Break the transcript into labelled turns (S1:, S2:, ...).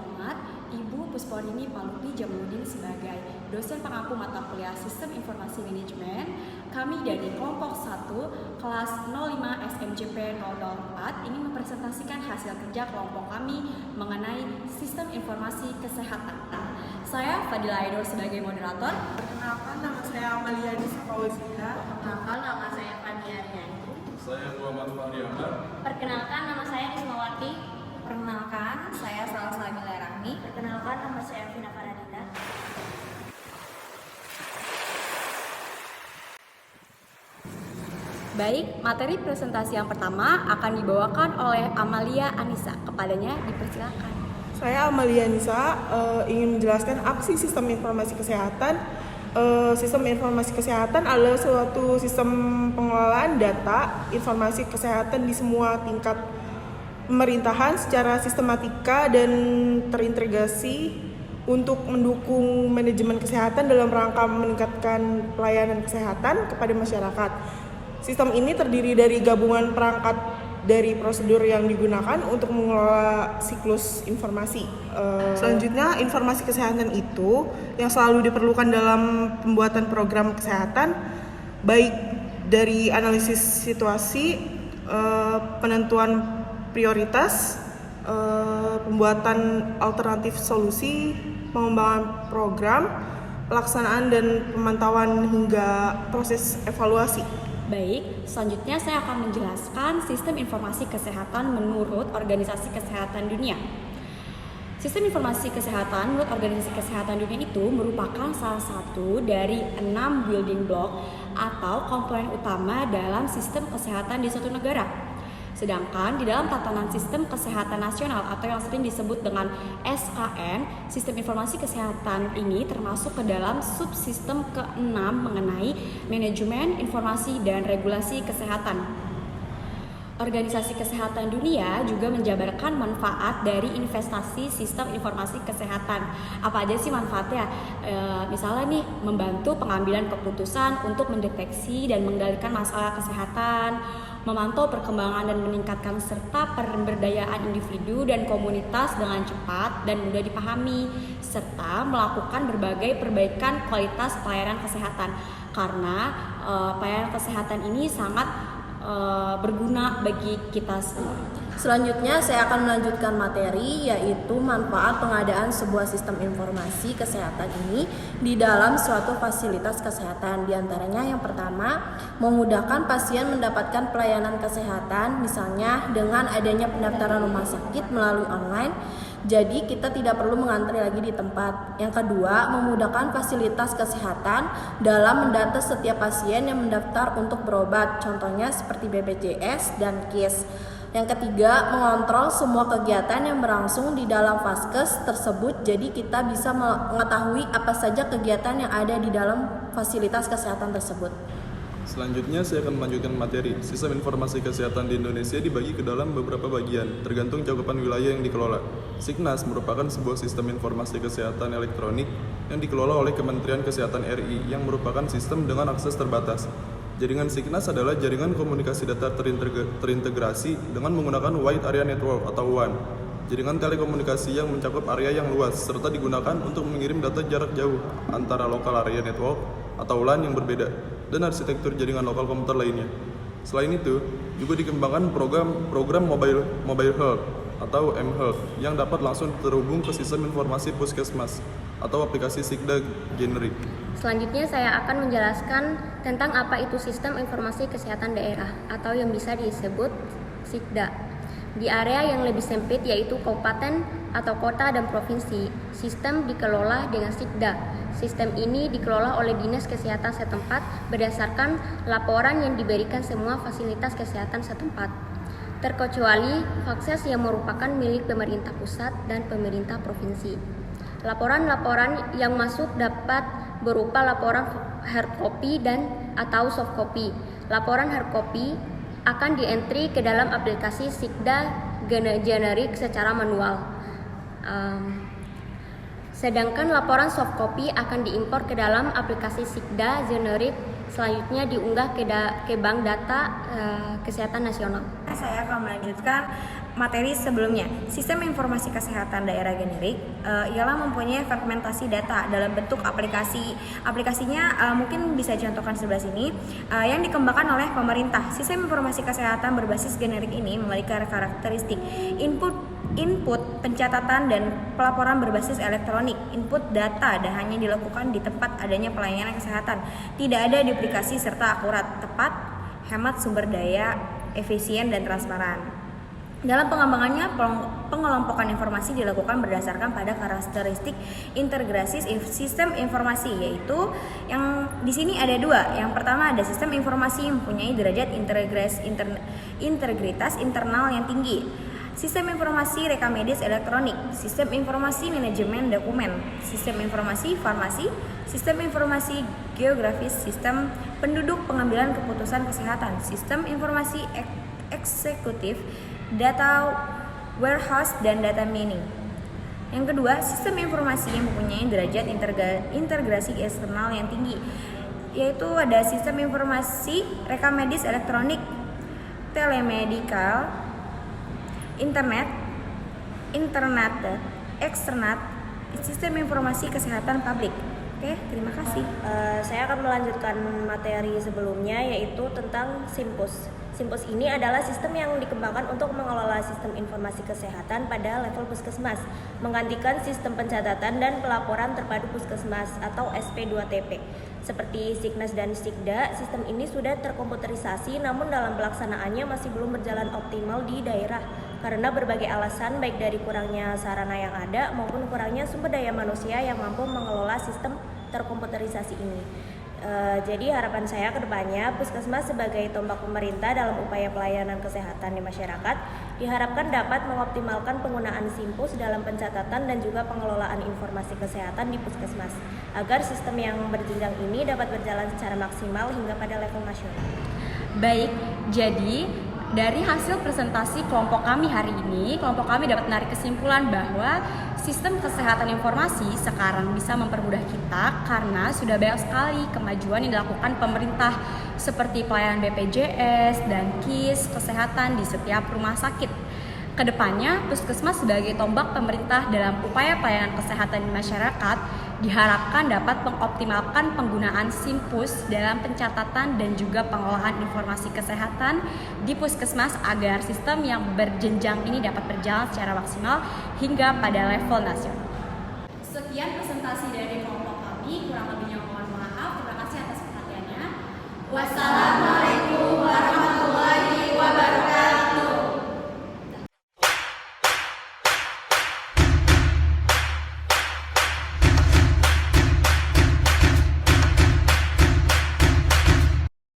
S1: terhormat, Ibu Pusporini Palupi Jamaludin sebagai dosen pengampu mata kuliah Sistem Informasi Manajemen, kami dari kelompok 1 kelas 05 SMJP 004 ini mempresentasikan hasil kerja kelompok kami mengenai Sistem Informasi Kesehatan. Saya Fadila Aidor sebagai moderator.
S2: Perkenalkan, nama saya Amalia Nisa Fauzia.
S3: Perkenalkan, nama saya Fania Rianti.
S4: Saya Muhammad Fahri Ahmad.
S3: Perkenalkan, nama saya Ismawati.
S5: Perkenalkan, saya Salsa Rahmi.
S3: Perkenalkan, nama saya Vina Faradita.
S1: Baik, materi presentasi yang pertama akan dibawakan oleh Amalia Anissa. Kepadanya dipersilakan.
S2: Saya Amalia Nisa, ingin menjelaskan aksi sistem informasi kesehatan. Sistem informasi kesehatan adalah suatu sistem pengelolaan data informasi kesehatan di semua tingkat pemerintahan secara sistematika dan terintegrasi untuk mendukung manajemen kesehatan dalam rangka meningkatkan pelayanan kesehatan kepada masyarakat. Sistem ini terdiri dari gabungan perangkat dari prosedur yang digunakan untuk mengelola siklus informasi. Selanjutnya, informasi kesehatan itu yang selalu diperlukan dalam pembuatan program kesehatan, baik dari analisis situasi, penentuan prioritas, pembuatan alternatif solusi, pengembangan program, pelaksanaan dan pemantauan hingga proses evaluasi.
S1: Baik, selanjutnya saya akan menjelaskan sistem informasi kesehatan menurut Organisasi Kesehatan Dunia. Sistem informasi kesehatan menurut Organisasi Kesehatan Dunia itu merupakan salah satu dari 6 building block atau komponen utama dalam sistem kesehatan di suatu negara. Sedangkan di dalam tatanan sistem kesehatan nasional atau yang sering disebut dengan SKN, sistem informasi kesehatan ini termasuk ke dalam subsistem ke-6 mengenai manajemen, informasi, dan regulasi kesehatan. Organisasi Kesehatan Dunia juga menjabarkan manfaat dari investasi sistem informasi kesehatan. Apa aja sih manfaatnya? Misalnya nih, membantu pengambilan keputusan untuk mendeteksi dan mengendalikan masalah kesehatan, memantau perkembangan dan meningkatkan serta pemberdayaan individu dan komunitas dengan cepat dan mudah dipahami, serta melakukan berbagai perbaikan kualitas pelayanan kesehatan. Karena pelayanan kesehatan ini sangat berguna bagi kita semua.
S5: Selanjutnya saya akan melanjutkan materi, yaitu manfaat pengadaan sebuah sistem informasi kesehatan ini di dalam suatu fasilitas kesehatan. Di antaranya yang pertama, memudahkan pasien mendapatkan pelayanan kesehatan, misalnya dengan adanya pendaftaran rumah sakit melalui online. Jadi kita tidak perlu mengantri lagi di tempat. Yang kedua, memudahkan fasilitas kesehatan dalam mendata setiap pasien yang mendaftar untuk berobat, contohnya seperti BPJS dan KIS. Yang ketiga, mengontrol semua kegiatan yang berlangsung di dalam vaskes tersebut, jadi kita bisa mengetahui apa saja kegiatan yang ada di dalam fasilitas kesehatan tersebut.
S4: Selanjutnya saya akan melanjutkan materi. Sistem informasi kesehatan di Indonesia dibagi ke dalam beberapa bagian, tergantung cakupan wilayah yang dikelola. Signas merupakan sebuah sistem informasi kesehatan elektronik yang dikelola oleh Kementerian Kesehatan RI yang merupakan sistem dengan akses terbatas. Jaringan Signas adalah jaringan komunikasi data terintegrasi dengan menggunakan Wide Area Network atau WAN. Jaringan telekomunikasi yang mencakup area yang luas serta digunakan untuk mengirim data jarak jauh antara Local Area Network atau LAN yang berbeda dan arsitektur jaringan lokal komputer lainnya. Selain itu, juga dikembangkan program mobile health atau mHealth yang dapat langsung terhubung ke sistem informasi puskesmas atau aplikasi Sigda generik.
S3: Selanjutnya saya akan menjelaskan tentang apa itu Sistem Informasi Kesehatan Daerah atau yang bisa disebut Sigda. Di area yang lebih sempit yaitu kabupaten atau kota dan provinsi, sistem dikelola dengan Sigda. Sistem ini dikelola oleh Dinas Kesehatan setempat berdasarkan laporan yang diberikan semua fasilitas kesehatan setempat, terkecuali fakses yang merupakan milik pemerintah pusat dan pemerintah provinsi. Laporan-laporan yang masuk dapat berupa laporan hard copy dan atau soft copy. Laporan hard copy akan dientry ke dalam aplikasi Sigda generik secara manual. Sedangkan laporan soft copy akan diimpor ke dalam aplikasi Sigda generik Selanjutnya diunggah ke Bank Data Kesehatan Nasional.
S1: Saya akan melanjutkan materi sebelumnya. Sistem informasi kesehatan daerah generik ialah mempunyai fragmentasi data dalam bentuk aplikasi. Aplikasinya mungkin bisa dicontohkan sebelah sini yang dikembangkan oleh pemerintah. Sistem informasi kesehatan berbasis generik ini memiliki karakteristik input pencatatan dan pelaporan berbasis elektronik. Input data dan hanya dilakukan di tempat adanya pelayanan kesehatan. Tidak ada duplikasi serta akurat, tepat, hemat sumber daya, efisien dan transparan. Dalam pengembangannya, pengelompokan informasi dilakukan berdasarkan pada karakteristik integrasi sistem informasi, yaitu yang di sini ada dua. Yang pertama ada sistem informasi yang mempunyai derajat integritas internal yang tinggi. Sistem informasi rekam medis elektronik, sistem informasi manajemen dokumen, sistem informasi farmasi, sistem informasi geografis, sistem penduduk pengambilan keputusan kesehatan, sistem informasi eksekutif, data warehouse, dan data mining. Yang kedua, sistem informasi yang mempunyai derajat integrasi eksternal yang tinggi, yaitu ada sistem informasi rekam medis elektronik, telemedikal, internet, eksternet, sistem informasi kesehatan publik. Oke, terima kasih.
S5: Saya akan melanjutkan materi sebelumnya, yaitu tentang SIMPUS. SIMPUS ini adalah sistem yang dikembangkan untuk mengelola sistem informasi kesehatan pada level puskesmas, menggantikan sistem pencatatan dan pelaporan terpadu puskesmas atau SP2TP. Seperti Signas dan Sigda, sistem ini sudah terkomputerisasi, namun dalam pelaksanaannya masih belum berjalan optimal di daerah karena berbagai alasan, baik dari kurangnya sarana yang ada maupun kurangnya sumber daya manusia yang mampu mengelola sistem terkomputerisasi ini. Jadi harapan saya ke depannya, puskesmas sebagai tombak pemerintah dalam upaya pelayanan kesehatan di masyarakat diharapkan dapat mengoptimalkan penggunaan SIMPUS dalam pencatatan dan juga pengelolaan informasi kesehatan di puskesmas agar sistem yang berjenjang ini dapat berjalan secara maksimal hingga pada level nasional.
S1: Baik, jadi dari hasil presentasi kelompok kami hari ini, kelompok kami dapat menarik kesimpulan bahwa sistem kesehatan informasi sekarang bisa mempermudah kita karena sudah banyak sekali kemajuan yang dilakukan pemerintah seperti pelayanan BPJS dan KIS kesehatan di setiap rumah sakit. Kedepannya, puskesmas sebagai tombak pemerintah dalam upaya pelayanan kesehatan di masyarakat diharapkan dapat mengoptimalkan penggunaan SIMPUS dalam pencatatan dan juga pengelolaan informasi kesehatan di puskesmas agar sistem yang berjenjang ini dapat berjalan secara maksimal hingga pada level nasional. Sekian presentasi dari kelompok kami, kurang lebihnya mohon maaf.